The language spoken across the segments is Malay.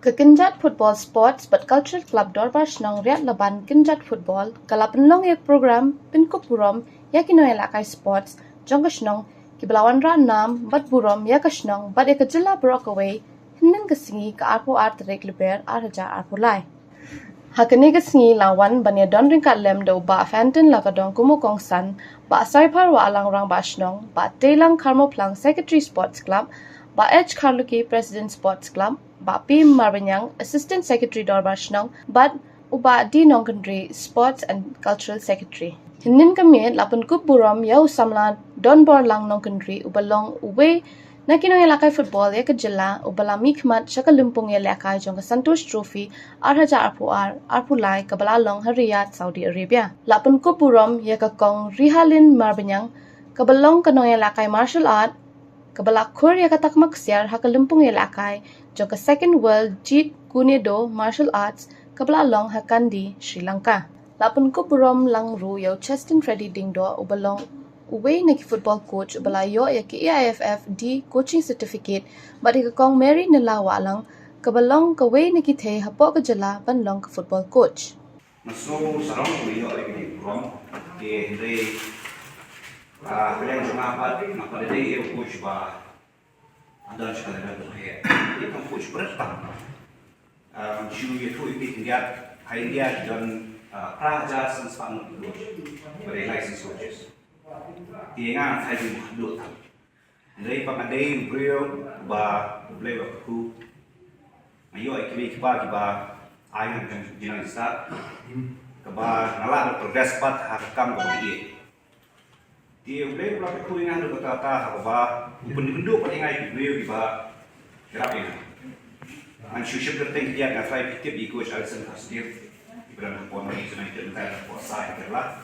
Kekenjat football sports but cultural club Dorbar Shnong Riat Laban Kenjat football kalapenlong ek program pinkupurom yakino elakai sports jongka Shnong kibelawan ra nam bat burom yakashnong bat ekajilla Brockaway hinnen kesingi ke arpo art rek liber arja arpo lai hakene kesingi lawan banya don ringkat lem do ba fantin lavadong kumukong san ba saipar wa alang rang ba Shnong ba telang karmo plang secretary sports club ba H Karluki president sports club ba P Marbanyang assistant secretary Dorbar Shnong but uba D Nongkandri sports and cultural secretary hinin kami lapun kup buram yau samla don bor lang Nongkandri ubalong uwe nakino elakai football ya kejela ubala mikmat shakalumpung elakai jong Santosh trophy arhaja arpu lai kabala long Riyadh Saudi Arabia lapun kup buram ya kong Rihalin Marbanyang kabalong kanong elakai martial art kabala khur ya katak maksiar hakalumpung elakai jong second world Jeet Kune Do martial arts kabala long Hakandi Sri Lanka lapun kup buram lang ru yau Cheston Freddy Dingdo ubalong uwe naki football coach ubala yo ya ki AIFF D coaching certificate bari ka kong Mary Nalawa lang kabalong kawe naki the hapo ka jala banlong ka football coach Maso sarong kuyo ay rom ke re kailan jumapat na pala yung coach ba andan siya na do he itong coach berta siu yetu ipindiat idea don praja sanspang coach bari license coaches tienga thai di do ta re pa kadai brio ba play ba ku ayo ikli ba ayam kan jinalista kaba nala progress pat hakam ko di dia boleh pula ku ingat do kata ba bendu pa ingai brio di ba grabe an shuship terteng dia na fai pitip iko chalsen hastir ibran ko ma itu na itu ko sai kerla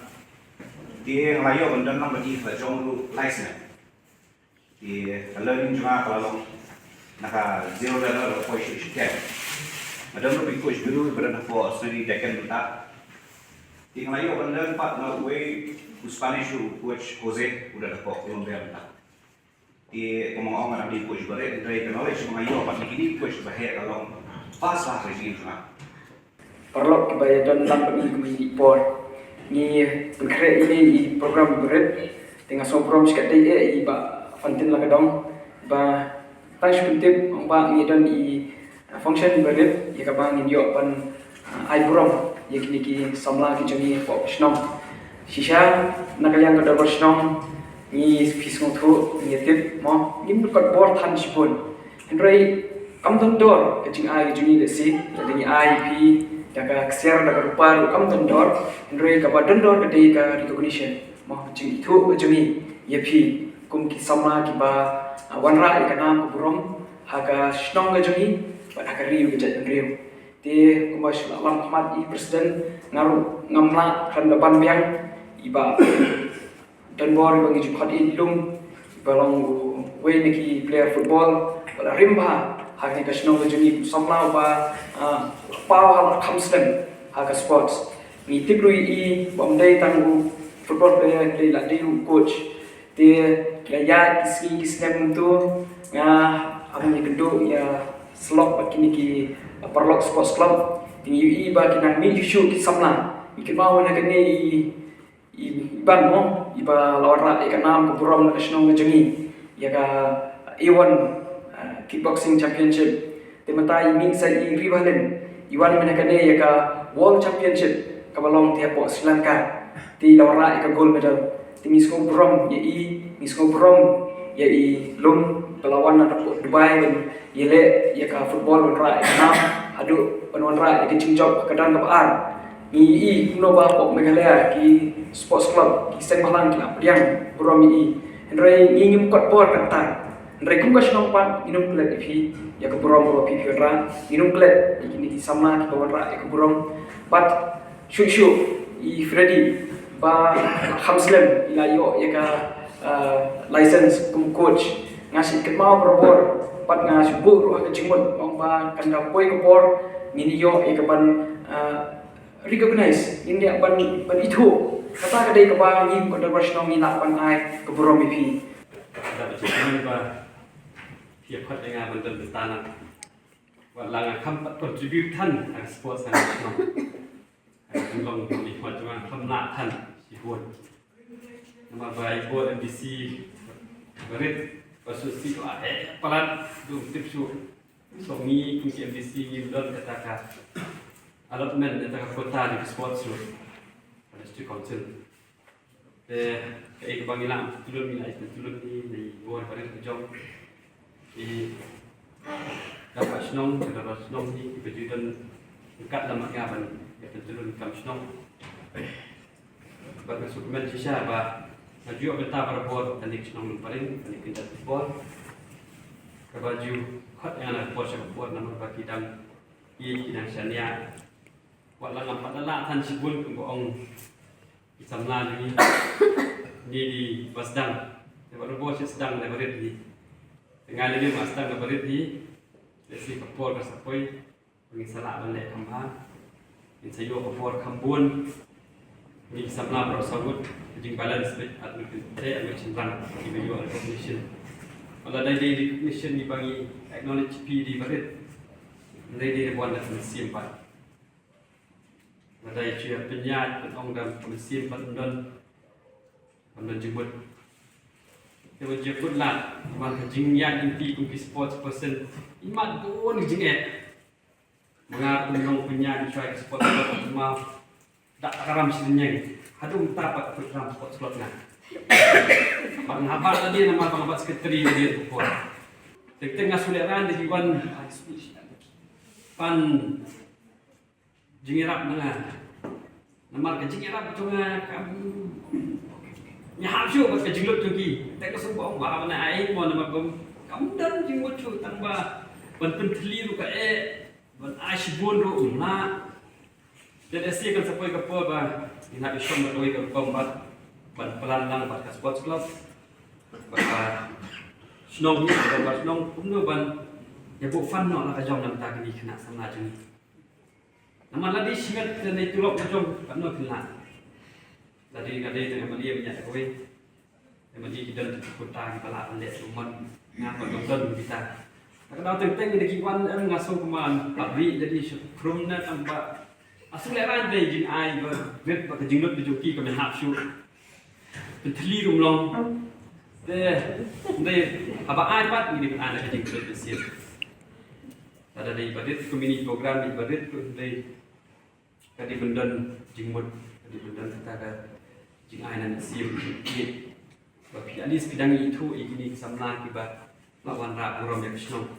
dia layo bendan nang bagi fa jong lu license dia learning juga kalau naka zero level ko shi ke madam lu coach dulu ibran ko seni dekan ta dia layo bendan pat na way Spanish coach Jose udah dapat Colombia tak. Di ngomong orang di coach bare dari knowledge mengayo apa ini coach bahaya kalau pas lah regime cuma. Perlu kebaya dan lambat ini por ni berkere ini program berat dengan program sekat dia iba fantin lah kadang ba pas kuntip ba ni dan i function berat ya kabang ni yo pan ai buram ya kini samla ki jami professional Shisha nakayang kada bersnong ni fisung tu ni tip mo ni bukan bor tan sipun Henry kam tondor kecing ai juni desi jadi ai pi daga ksiar daga rupa kam tondor Henry ka badondor kadai ka recognition mo kecing itu juni ye pi kum ki samla ki ba wanra ka nam ko burong haga snong ga juni ba haga riu ga jat riu ti kumas lam Ahmad I presiden ngaru ngamla kan depan biang iba dan bor bagi jupat ilung balong way niki player football bala rimba hagi kasno juni samla ba paw hal khamslen haga sports ni tibrui I bomdai tangu football player play la diu coach te ya isi snap tu nga abang kedua ya slot bakini ki perlok sports club tinggi I ba kinang mi issue ki samla ikin mau na kene iban mo iba lawara ikan nam ko buram na kasno ngajungi ya ka A1 kickboxing championship temantai mi sa I rivalen iwan menakane ya ka world championship kabalong ti po Sri Lanka ti lawara ika gold medal ti misko buram ya I misko buram ya I lum pelawan na po Dubai yele ya ka football ra ika nam adu panwanra ika cingjob kadang kabar ni kuno ba pok Meghalaya ki sports club ki Seng Malang ki Apriang Buram I Henry ngingim kot bor kata Henry kum ka snong pan minum klet ipi ya ke Buram ro pi ra minum klet iki sama ki bawon ra ke Buram but shu I Freddy ba Hamslam ila yo ya ka license kum coach ngasih ket mau berbor pat ngasih bu ro ke jimut ong ba kandang poi ke bor ngini yo ya ke ban recognize India ban itu kata kadai ke bang ni pada version ni nak ban ai ke buram pi ada bercerita ni ba tiap hari dengan bentuk tanah Walang kampat kontributan ang sports national. Ang long ni macam kamnatan sibut. Nama baik buat MDC berit versus itu pelan tu tipsu. So ni kunci MDC ni belum katakan allotment katakan kota di sports tu. Ada stu council. Kayak kebangilan tulun ni buat berit kejong. Di dapat senang, dapat senang ni kebetulan dekat dalam ngaban, kebetulan kam senang. Bagi suplemen sisa bah, maju betah berbor tanding senang paling tanding kita bor. Kebaju hot yang ada bor sebab bor nama bagi dang i dan sania. Walau nampak adalah tan sibun kembang isamna ni di Basdang. Sebab bor sedang lebarit ni. Dengan ini Basdang lebarit ni. Desi kapur kasapoi pengisalah balik kambang insayo kapur kambun ni sabna bersawut jadi balance atau kita cintang di video recognition kalau ada recognition di bagi acknowledge P di barit dari buat dan mesin pat ada cia penyat petong dan mesin pat undon jemput Dia jemput lah, mana jingyan inti kumpi sports person, imat pun jinget. Mengaku nong punya cuai sports person cuma tak karam sininya. Hadung tapak program sports club na. Bang habar tadi nama pengabat sekretari dia tu pun. Tengah suliran di jiwan pan jingirap dengan nama kejingirap cuma kamu. Nyahap siu buat kejinglut tuki. Tak kesubuh orang mana air mau nama kamu dan jinglut tu tambah penteli lu ban ashbun ru na. Jadi asyik kan sampai ke apa bah. Ina isom berdoa ke kombat ban pelan-pelan buat ke sports club. Bah senong ni bah senong pun ban ya bu fun no lah kajong nam tak ni kena sama jeng. Nama ladi singat dan itu lok kajong kan no kena. Tadi dengan dia banyak kowe. Dengan dia kita kota kita lah lihat rumah ngapa nonton kita. Kalau tentang ini kiwan ngasuh keman pabrik jadi krumna tambah asal leran deh jin ai ber pakai jinglut dijoki kami hapsu. Penteli rumlong. Deh apa ai pat ini ada jinglut bersih. Ada di badit community program di badit di kadi bendan jingmut di bendan kita ada jing ai nan sim kit bagi alis bidang itu ini samna kibat lawan ra urom yang senang